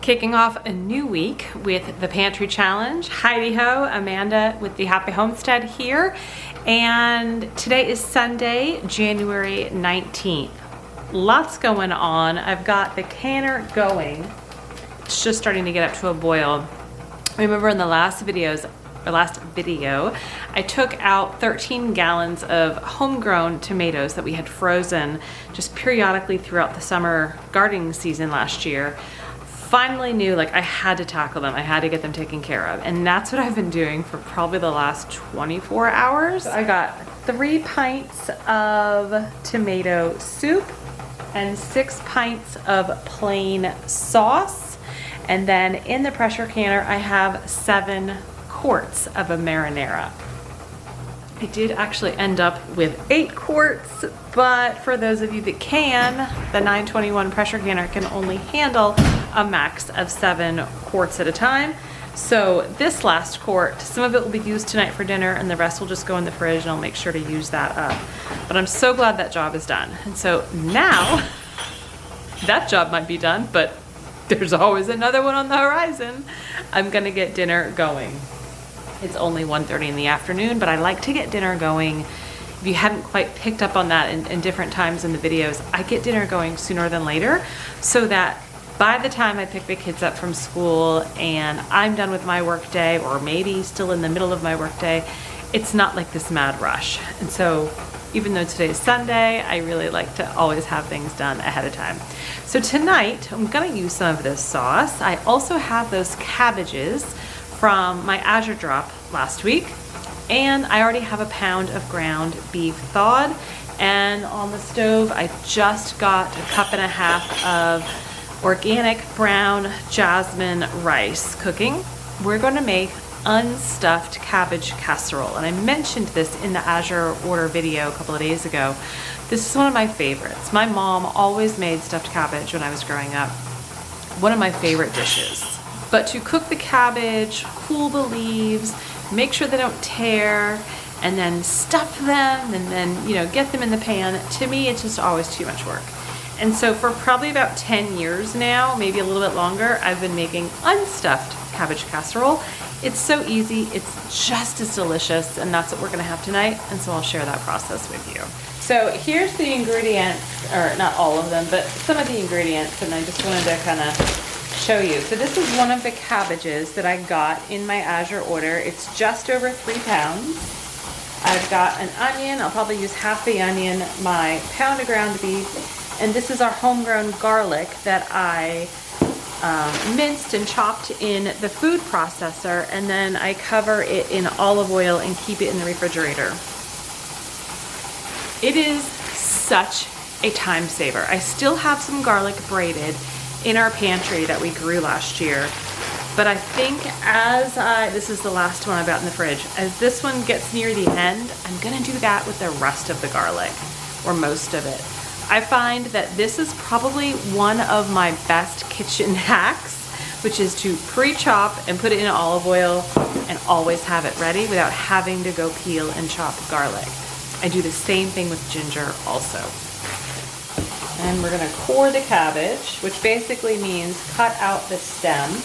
Kicking off a new week with the Pantry Challenge. Heidi Ho, Amanda with the Happy Homestead here. And today is Sunday, January 19th. Lots going on. I've got the canner going. It's just starting to get up to a boil. Remember in the last video, I took out 13 gallons of homegrown tomatoes that we had frozen just periodically throughout the summer gardening season last year. Finally knew like I had to tackle them. I had to get them taken care of. And that's what I've been doing for probably the last 24 hours. I got 3 pints of tomato soup and 6 pints of plain sauce. And then in the pressure canner, I have 7 quarts of a marinara. I did actually end up with 8 quarts, but for those of you that can, the 921 pressure canner can only handle a max of 7 quarts at a time. So this last quart, some of it will be used tonight for dinner and the rest will just go in the fridge, and I'll make sure to use that up. But I'm so glad that job is done. And so now that job might be done, but there's always another one on the horizon. I'm gonna get dinner going. It's only 1:30 in the afternoon, but I like to get dinner going. If you hadn't quite picked up on that in different times in the videos, I get dinner going sooner than later so that by the time I pick the kids up from school and I'm done with my work day, or maybe still in the middle of my work day, it's not like this mad rush. And so even though today is Sunday, I really like to always have things done ahead of time. So tonight, I'm gonna use some of this sauce. I also have those cabbages from my Azure drop last week, and I already have a pound of ground beef thawed, and on the stove I just got a cup and a half of organic brown jasmine rice cooking. We're going to make unstuffed cabbage casserole, and I mentioned this in the Azure order video a couple of days ago. This is one of my favorites. My mom always made stuffed cabbage when I was growing up. One of my favorite dishes. But to cook the cabbage, cool the leaves, make sure they don't tear, and then stuff them, and then, you know, get them in the pan, to me it's just always too much work. And so for probably about 10 years now, maybe a little bit longer, I've been making unstuffed cabbage casserole. It's so easy, it's just as delicious, and that's what we're gonna have tonight, and so I'll share that process with you. So here's the ingredients, or not all of them, but some of the ingredients, and I just wanted to kind of show you. So this is one of the cabbages that I got in my Azure order. It's just over 3 pounds. I've got an onion, I'll probably use half the onion, my pound of ground beef, and this is our homegrown garlic that I minced and chopped in the food processor, and then I cover it in olive oil and keep it in the refrigerator. It is such a time saver. I still have some garlic braided in our pantry that we grew last year, but I think this is the last one I've got in the fridge. As this one gets near the end, I'm gonna do that with the rest of the garlic, or most of it. I find that this is probably one of my best kitchen hacks, which is to pre-chop and put it in olive oil and always have it ready without having to go peel and chop garlic. I do the same thing with ginger also. And we're gonna core the cabbage, which basically means cut out the stem.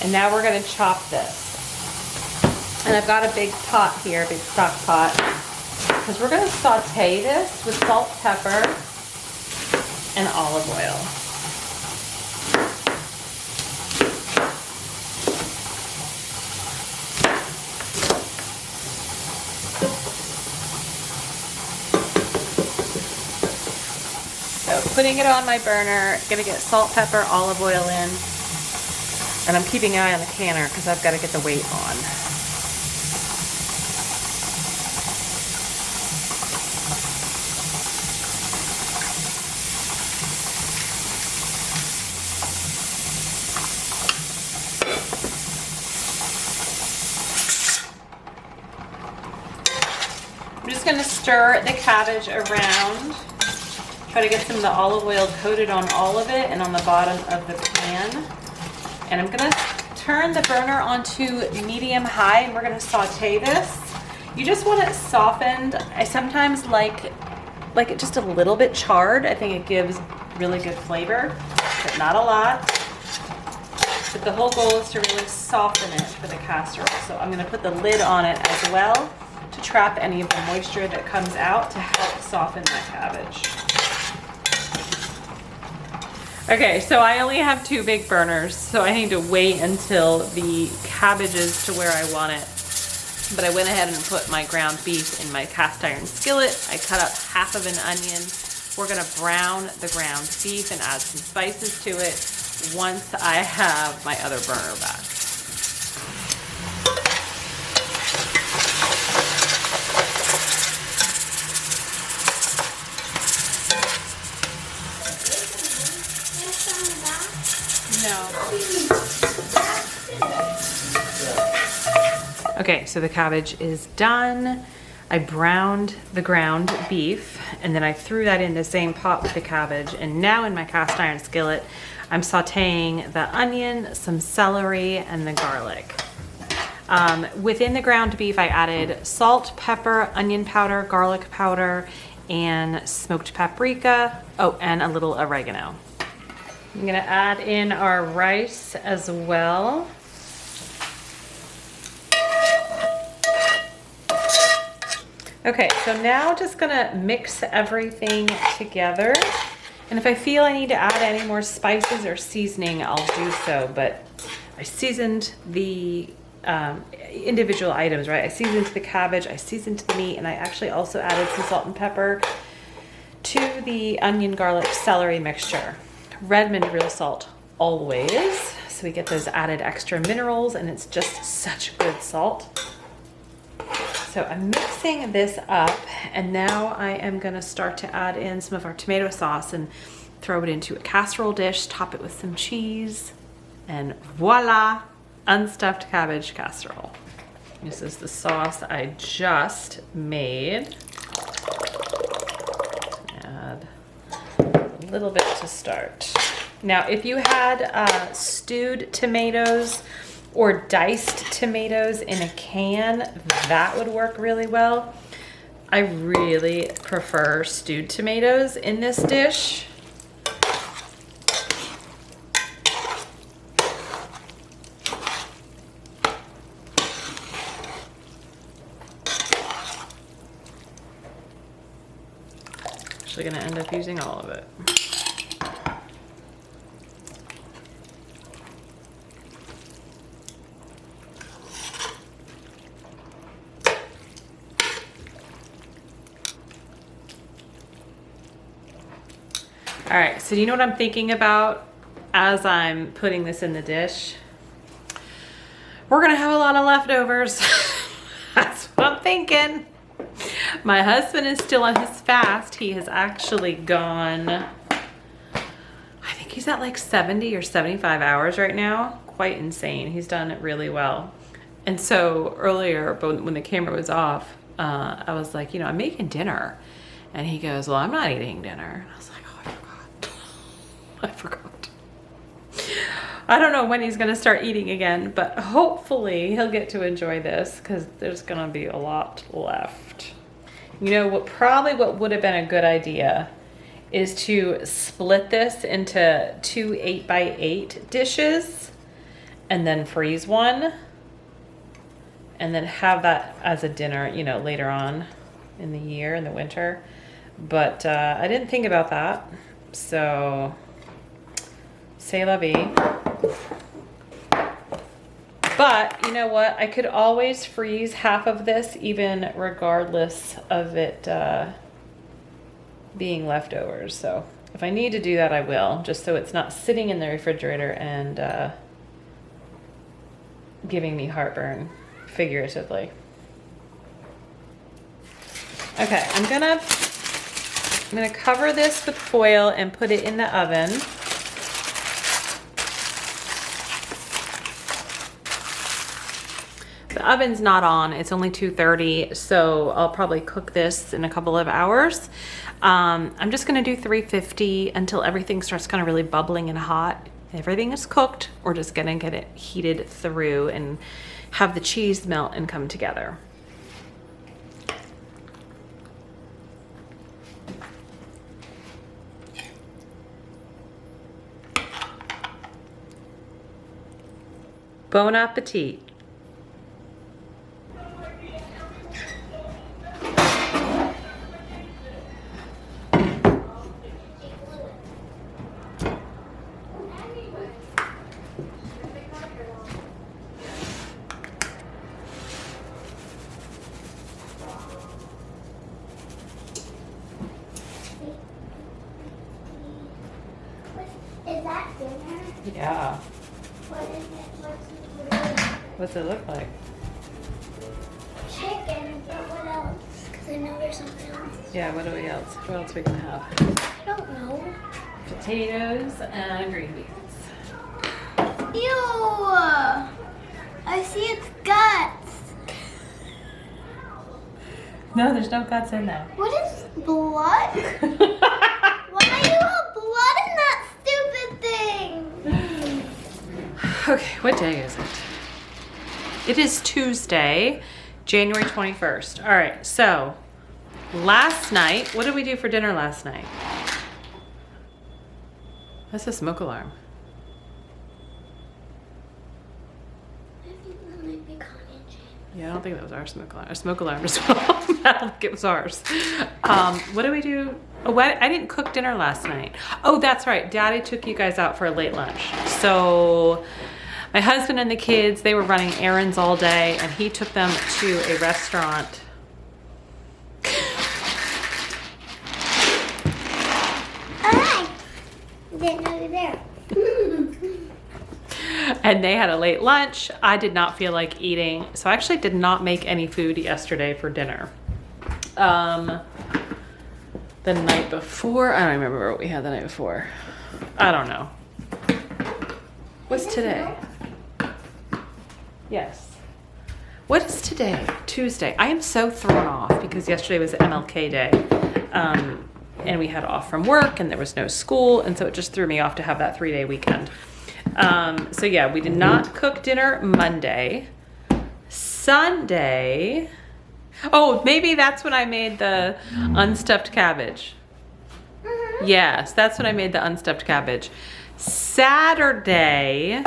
And now we're gonna chop this. And I've got a big pot here, big stock pot, because we're gonna saute this with salt, pepper, and olive oil. So putting it on my burner, gonna get salt, pepper, olive oil in. And I'm keeping an eye on the canner because I've got to get the weight on. gonna stir the cabbage around. Try to get some of the olive oil coated on all of it and on the bottom of the pan. And I'm gonna turn the burner onto medium-high and we're gonna saute this. You just want it softened. I sometimes like it just a little bit charred. I think it gives really good flavor, but not a lot. But the whole goal is to really soften it for the casserole. So I'm gonna put the lid on it as well to trap any of the moisture that comes out to help soften that cabbage. Okay, so I only have 2 big burners, so I need to wait until the cabbage is to where I want it. But I went ahead and put my ground beef in my cast iron skillet. I cut up half of an onion. We're gonna brown the ground beef and add some spices to it once I have my other burner back. Okay, so the cabbage is done. I browned the ground beef and then I threw that in the same pot with the cabbage. And now in my cast iron skillet, I'm sauteing the onion, some celery, and the garlic. Within the ground beef, I added salt, pepper, onion powder, garlic powder, and smoked paprika. Oh, and a little oregano. I'm gonna add in our rice as well. Okay, so now just gonna mix everything together. And if I feel I need to add any more spices or seasoning, I'll do so. But I seasoned the individual items, right? I seasoned the cabbage, I seasoned the meat, and I actually also added some salt and pepper to the onion, garlic, celery mixture. Redmond real salt always, so we get those added extra minerals, and it's just such good salt. So I'm mixing this up, and now I am gonna start to add in some of our tomato sauce and throw it into a casserole dish, top it with some cheese, and voila, unstuffed cabbage casserole. This is the sauce I just made. Add a little bit to start. Now, if you had stewed tomatoes or diced tomatoes in a can, that would work really well. I really prefer stewed tomatoes in this dish. Actually gonna end up using all of it. All right, so do you know what I'm thinking about as I'm putting this in the dish? We're gonna have a lot of leftovers. That's what I'm thinking. My husband is still on his fast. He has actually gone, I think he's at like 70 or 75 hours right now. Quite insane. He's done it really well. And so earlier, when the camera was off, I was like, you know, I'm making dinner. And he goes, well, I'm not eating dinner. And I was like, I forgot. I don't know when he's gonna start eating again, but hopefully he'll get to enjoy this because there's gonna be a lot left. You know what? Probably what would have been a good idea is to split this into 2 8x8 dishes and then freeze one and then have that as a dinner, you know, later on in the year, in the winter. But I didn't think about that, so c'est la vie. But you know what? I could always freeze half of this even regardless of it being leftovers. So if I need to do that, I will, just so it's not sitting in the refrigerator and giving me heartburn, figuratively. Okay, I'm gonna cover this with foil and put it in the oven. The oven's not on, it's only 2:30, so I'll probably cook this in a couple of hours. I'm just gonna do 350 until everything starts kind of really bubbling and hot. Everything is cooked, we're just gonna get it heated through and have the cheese melt and come together. Bon appetit. Is that dinner? Yeah. What is it? What's it look like? Chicken, but what else? Because I know there's something else. Yeah, what else? What else are we gonna have? I don't know. Potatoes and green beans. Ew! I see its guts. No, there's no guts in there. What is blood? Why do you have blood in that stupid thing? Okay, what day is it? It is Tuesday, January 21st. All right, so last night, what did we do for dinner last night? That's a smoke alarm. Yeah, I don't think that was our smoke alarm. Our smoke alarm as well. I don't think it was ours. What did we do? Oh, I didn't cook dinner last night. Oh, that's right. Daddy took you guys out for a late lunch. So my husband and the kids, they were running errands all day, and he took them to a restaurant. Alright. Didn't know you were there. And they had a late lunch. I did not feel like eating, so I actually did not make any food yesterday for dinner. The night before, I don't remember what we had the night before. I don't know. What's today? Yes. What is today? Tuesday. I am so thrown off because yesterday was MLK Day. And we had off from work and there was no school, and so it just threw me off to have that 3-day weekend. So yeah, we did not cook dinner Monday. Sunday, oh, maybe that's when I made the unstuffed cabbage. Yes, that's when I made the unstuffed cabbage. Saturday,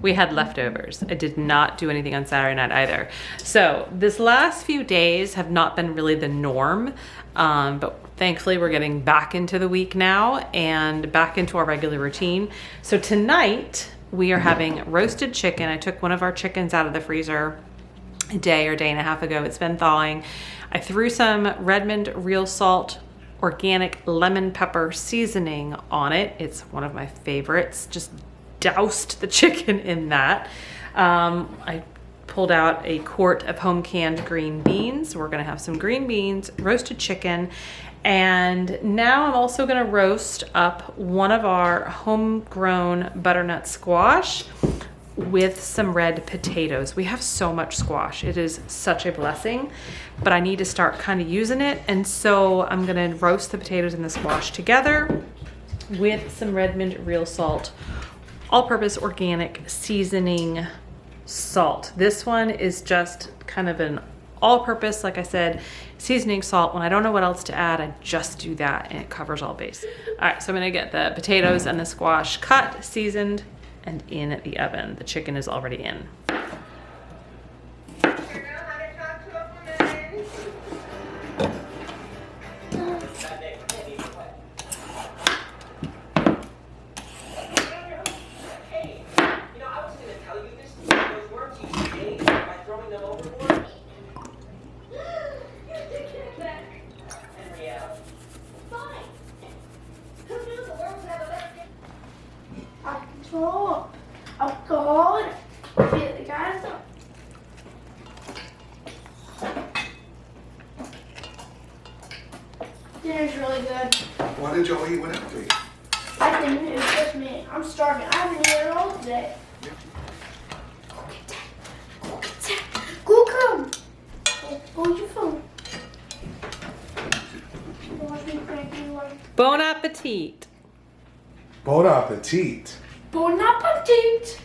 we had leftovers. I did not do anything on Saturday night either. So this last few days have not been really the norm, but thankfully we're getting back into the week now and back into our regular routine. So tonight we are having roasted chicken. I took one of our chickens out of the freezer a day or day and a half ago. It's been thawing. I threw some Redmond real salt organic lemon pepper seasoning on it. It's one of my favorites. Just doused the chicken in that. I pulled out a quart of home canned green beans. We're gonna have some green beans, roasted chicken, and now I'm also gonna roast up one of our homegrown butternut squash with some red potatoes. We have so much squash. It is such a blessing, but I need to start kind of using it. And so I'm gonna roast the potatoes and the squash together with some Redmond real salt, all-purpose organic seasoning salt. This one is just kind of an all-purpose, like I said, seasoning salt. When I don't know what else to add, I just do that and it covers all base. All right, so I'm gonna get the potatoes and the squash cut, seasoned, and in the oven. The chicken is already in. Oh God! The guys up. Dinner's really good. Why did y'all eat without me? I didn't. It was just me. I'm starving. I haven't eaten at all today. Go get that. Bon appetit. Bon appetit. Bon appetit.